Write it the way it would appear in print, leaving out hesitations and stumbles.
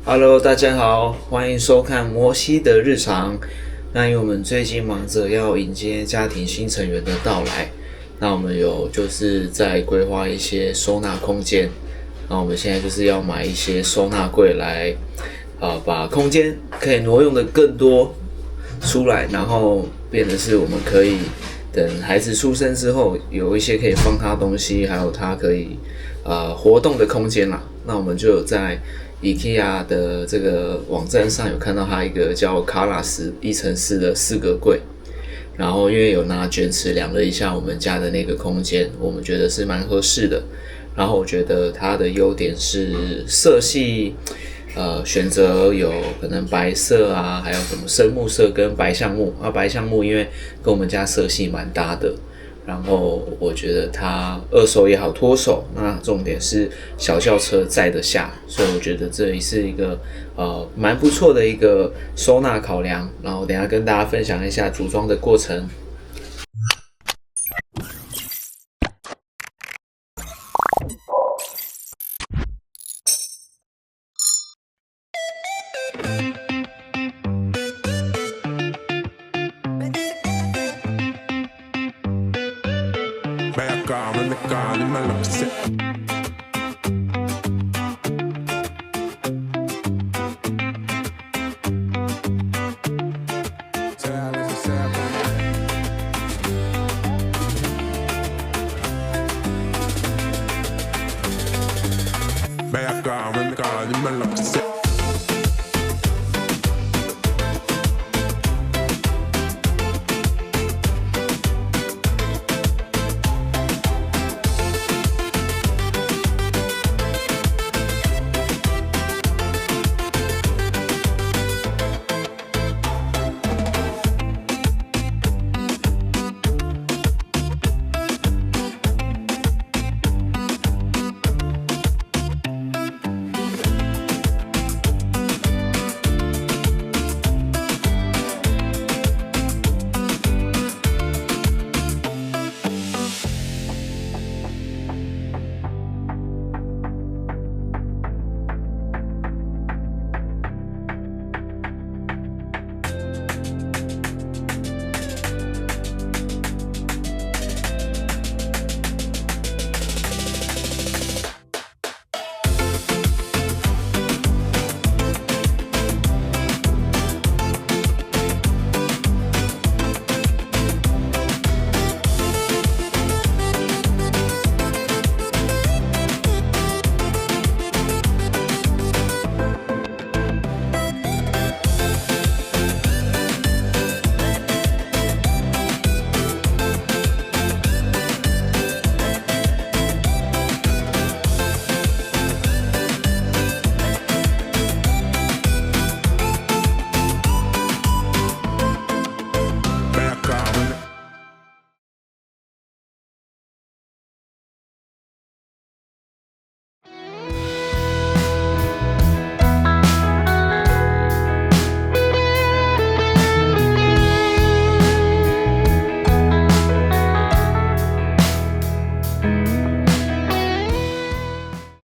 Hello， 大家好，欢迎收看摩西的日常。那因为我们最近忙着要迎接家庭新成员的到来，那我们有就是在规划一些收纳空间。那我们现在就是要买一些收纳柜来，把空间可以挪用的更多出来，然后变得是我们可以等孩子出生之后，有一些可以放他东西，还有他可以活动的空间啦。那我们就有在 Ikea 的这个网站上有看到它一个叫 Kallax 1x4的4个柜，然后因为有拿卷尺量了一下我们家的那个空间，我们觉得是蛮合适的。然后我觉得它的优点是色系，选择有可能白色啊，还有什么深木色跟白橡木啊。白橡木因为跟我们家色系蛮搭的，然后我觉得它二手也好脱手，那重点是小轿车载得下，所以我觉得这里是一个蛮不错的一个收纳考量。然后等一下跟大家分享一下组装的过程。Back on, run the car, in my love set.